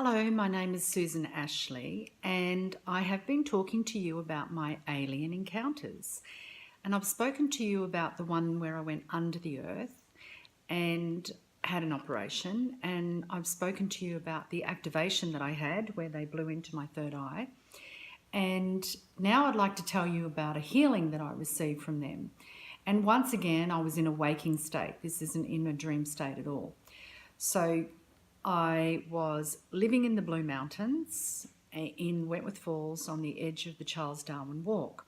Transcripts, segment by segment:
Hello, my name is Susan Ashley, and I have been talking to you about my alien encounters. And I've spoken to you about the one where I went under the earth and had an operation, and I've spoken to you about the activation that I had where they blew into my third eye. And now I'd like to tell you about a healing that I received from them. And once again, I was in a waking state. This isn't in a dream state at all. So I was living in the Blue Mountains in Wentworth Falls on the edge of the Charles Darwin Walk.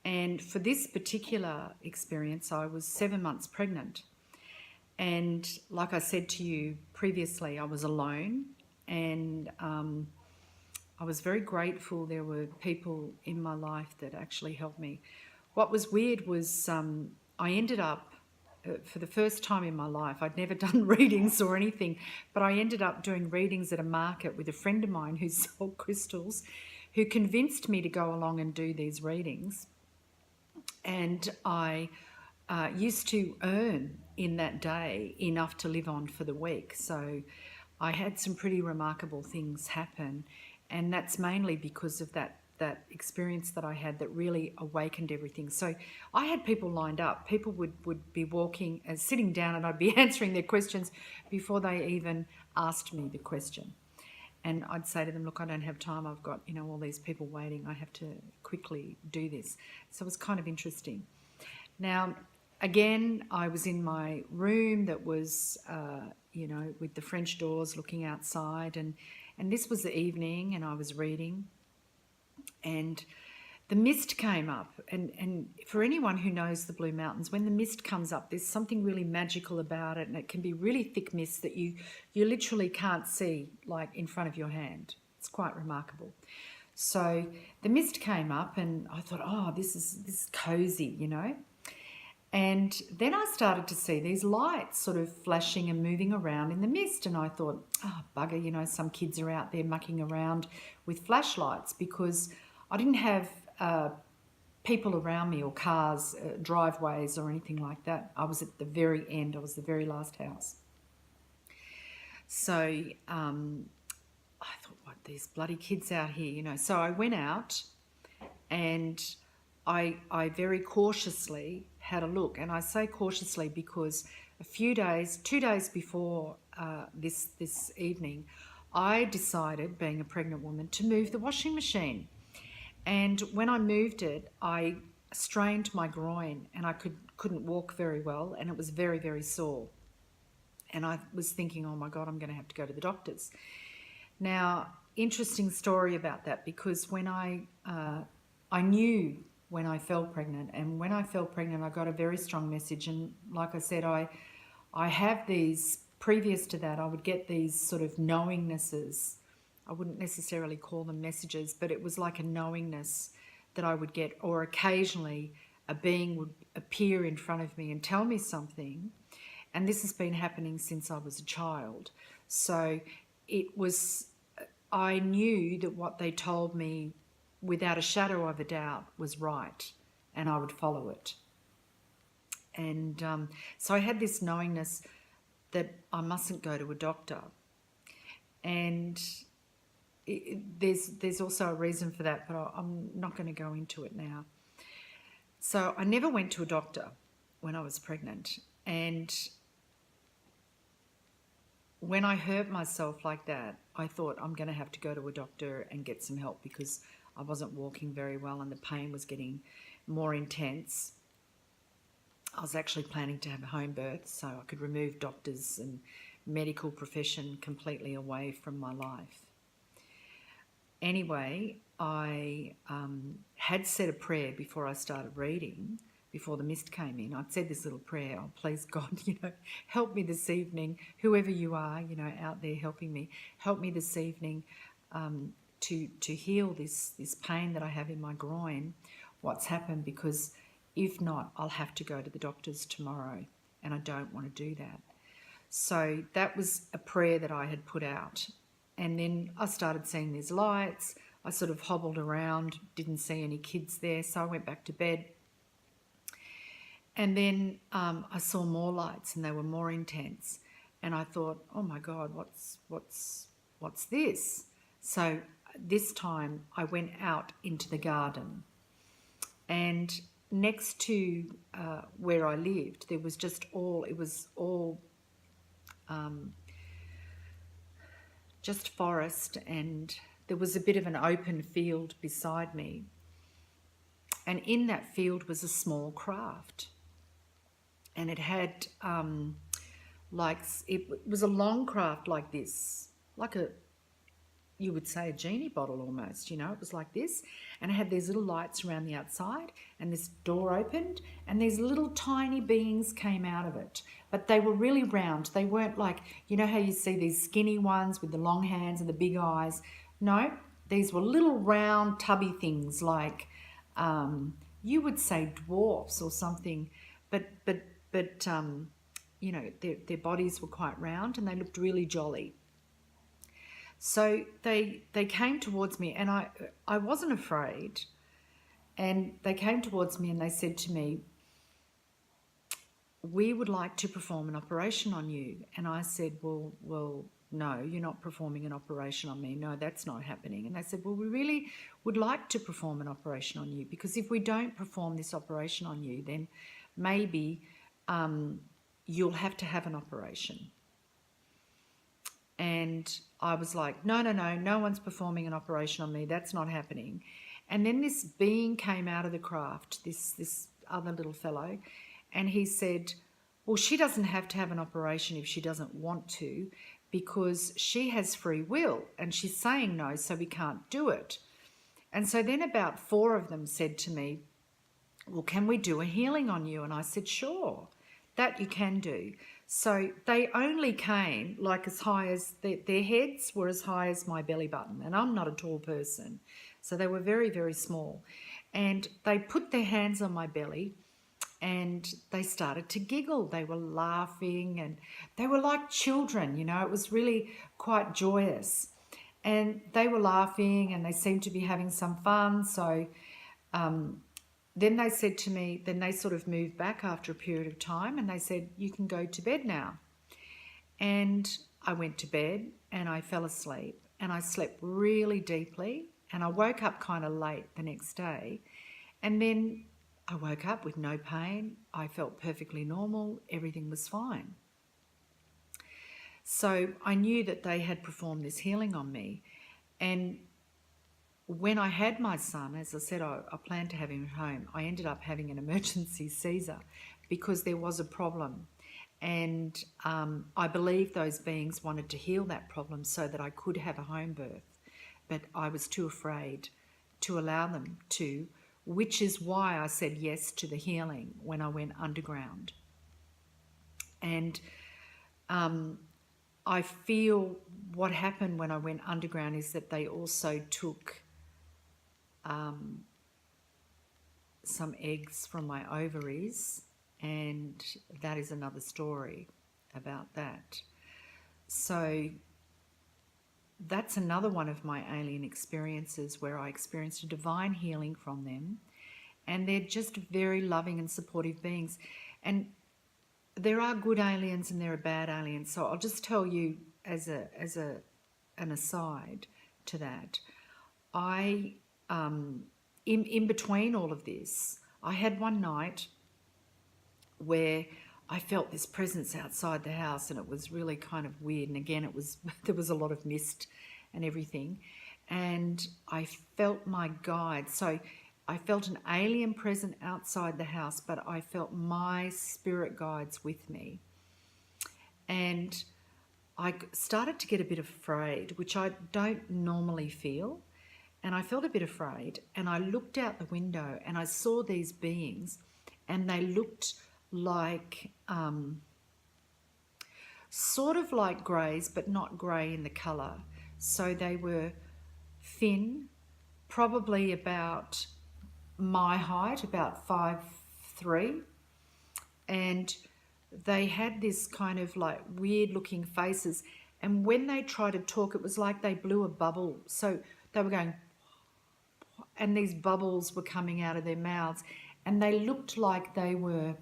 And for this particular experience, I was 7 months pregnant. And like I said to you previously, I was alone, and I was very grateful there were people in my life that actually helped me. What was weird was I ended up, for the first time in my life, I'd never done readings or anything, but I ended up doing readings at a market with a friend of mine who sold crystals, who convinced me to go along and do these readings. And I used to earn in that day enough to live on for the week. So I had some pretty remarkable things happen, and that's mainly because of that experience that I had that really awakened everything. So I had people lined up. People would be walking and sitting down, and I'd be answering their questions before they even asked me the question. And I'd say to them, look, I don't have time. I've got, all these people waiting. I have to quickly do this. So it was kind of interesting. Now, again, I was in my room that was, with the French doors looking outside. And this was the evening, and I was reading. And the mist came up, and for anyone who knows the Blue Mountains, when the mist comes up, there's something really magical about it, and it can be really thick mist that you literally can't see, like in front of your hand. It's quite remarkable. So the mist came up, and I thought, oh, this is cozy, And then I started to see these lights sort of flashing and moving around in the mist, and I thought, oh, bugger, some kids are out there mucking around with flashlights, because I didn't have people around me or cars, driveways or anything like that. I was at the very end. I was the very last house. So I thought, what, these bloody kids out here, So I went out, and I very cautiously had a look. And I say cautiously because 2 days before this evening, I decided, being a pregnant woman, to move the washing machine. And when I moved it, I strained my groin, and I couldn't walk very well, and it was very, very sore. And I was thinking, oh my God, I'm going to have to go to the doctors. Now, interesting story about that, because when I knew when I fell pregnant, and when I fell pregnant, I got a very strong message. And like I said, I have these, previous to that, I would get these sort of knowingnesses. I wouldn't necessarily call them messages, but it was like a knowingness that I would get, or occasionally a being would appear in front of me and tell me something. And this has been happening since I was a child. So I knew that what they told me, without a shadow of a doubt, was right, and I would follow it. And so I had this knowingness that I mustn't go to a doctor. And there's also a reason for that, but I'm not going to go into it now. So I never went to a doctor when I was pregnant. And when I hurt myself like that, I thought, I'm going to have to go to a doctor and get some help, because I wasn't walking very well and the pain was getting more intense. I was actually planning to have a home birth, so I could remove doctors and medical profession completely away from my life. Anyway, I had said a prayer before I started reading, before the mist came in. I'd said this little prayer, oh, please God, help me this evening, whoever you are, out there helping me, help me this evening to heal this pain that I have in my groin, what's happened, because if not, I'll have to go to the doctors tomorrow, and I don't want to do that. So that was a prayer that I had put out. And then I started seeing these lights. I sort of hobbled around, didn't see any kids there, so I went back to bed. And then I saw more lights, and they were more intense. And I thought, oh my God, what's what's this? So this time I went out into the garden, and next to where I lived, there was just forest, and there was a bit of an open field beside me. And in that field was a small craft, and it had it was a long craft like this, like you would say a genie bottle almost, it was like this, and it had these little lights around the outside, and this door opened, and these little tiny beings came out of it, but they were really round. They weren't like, how you see these skinny ones with the long hands and the big eyes. No, these were little round tubby things, like you would say dwarfs or something, but their bodies were quite round, and they looked really jolly. So they came towards me, and I wasn't afraid. And they came towards me and they said to me, "We would like to perform an operation on you." And I said, well, no, you're not performing an operation on me. No, that's not happening. And they said, well, we really would like to perform an operation on you, because if we don't perform this operation on you, then maybe you'll have to have an operation. And I was like, no one's performing an operation on me. That's not happening. And then this being came out of the craft, this other little fellow, and he said, well, she doesn't have to have an operation if she doesn't want to, because she has free will, and she's saying no, so we can't do it. And so then about 4 of them said to me, well, can we do a healing on you? And I said, sure, that you can do. So they only came like as high as, their heads were as high as my belly button, and I'm not a tall person. So they were very, very small. And they put their hands on my belly, and they started to giggle. They were laughing, and they were like children, it was really quite joyous. And they were laughing, and they seemed to be having some fun. So then they said to me, then they sort of moved back after a period of time, and they said, you can go to bed now. And I went to bed, and I fell asleep, and I slept really deeply, and I woke up kind of late the next day. And then I woke up with no pain. I felt perfectly normal. Everything was fine. So I knew that they had performed this healing on me. And when I had my son, as I said, I planned to have him at home, I ended up having an emergency Caesar because there was a problem. And I believe those beings wanted to heal that problem so that I could have a home birth. But I was too afraid to allow them to, which is why I said yes to the healing when I went underground. And I feel what happened when I went underground is that they also took some eggs from my ovaries, and that is another story about that. So that's another one of my alien experiences where I experienced a divine healing from them, and they're just very loving and supportive beings. And there are good aliens and there are bad aliens. So I'll just tell you as an aside to that, I in between all of this, I had one night where I felt this presence outside the house, and it was really kind of weird. And again, there was a lot of mist and everything, and I felt my guide. So I felt an alien present outside the house, but I felt my spirit guides with me. And I started to get a bit afraid, which I don't normally feel. And I felt a bit afraid, and I looked out the window and I saw these beings, and they looked like sort of like greys, but not grey in the colour. So they were thin, probably about my height, about 5'3", and they had this kind of like weird looking faces, and when they tried to talk, it was like they blew a bubble. So they were going, and these bubbles were coming out of their mouths, and they looked like they were,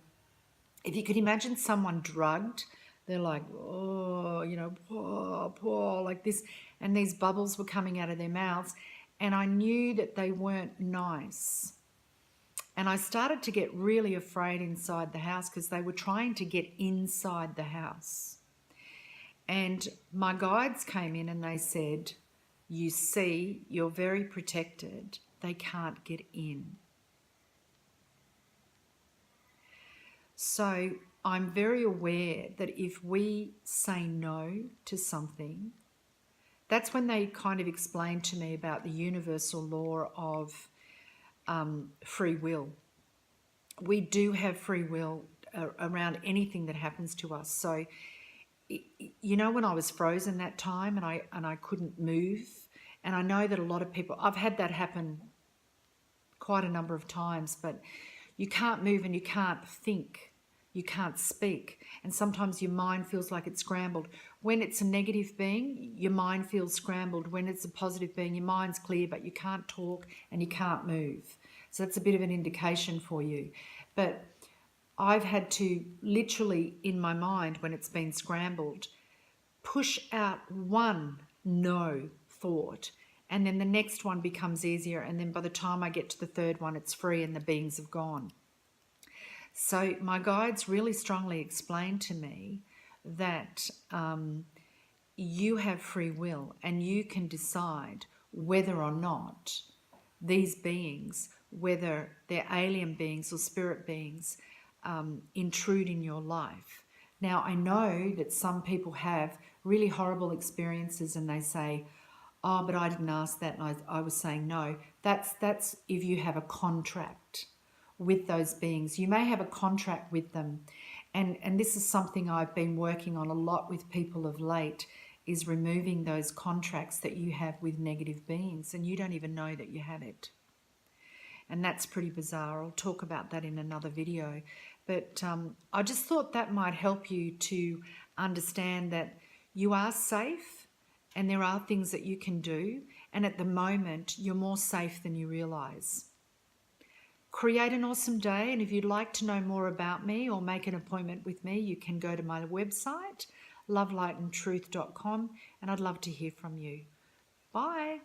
if you could imagine someone drugged, They're like, oh, you know, poor, poor, like this. And these bubbles were coming out of their mouths. And I knew that they weren't nice. And I started to get really afraid inside the house because they were trying to get inside the house. And my guides came in and they said, you see, you're very protected. They can't get in. So I'm very aware that if we say no to something, that's when they kind of explained to me about the universal law of free will. We do have free will around anything that happens to us. So, you know, when I was frozen that time and I couldn't move, and I know that a lot of people, I've had that happen quite a number of times, but you can't move and you can't think, you can't speak, and sometimes your mind feels like it's scrambled. When it's a negative being, your mind feels scrambled. When it's a positive being, your mind's clear, but you can't talk and you can't move. So that's a bit of an indication for you. But I've had to literally, in my mind, when it's been scrambled, push out one no thought, and then the next one becomes easier, and then by the time I get to the third one, it's free and the beings have gone. So my guides really strongly explained to me that you have free will and you can decide whether or not these beings, whether they're alien beings or spirit beings, intrude in your life. Now, I know that some people have really horrible experiences and they say, oh, but I didn't ask that and I was saying no. That's if you have a contract with those beings. You may have a contract with them. And this is something I've been working on a lot with people of late, is removing those contracts that you have with negative beings and you don't even know that you have it. And that's pretty bizarre. I'll talk about that in another video. But I just thought that might help you to understand that you are safe and there are things that you can do. And at the moment, you're more safe than you realise. Create an awesome day. And if you'd like to know more about me or make an appointment with me, you can go to my website, lovelightandtruth.com, and I'd love to hear from you. Bye.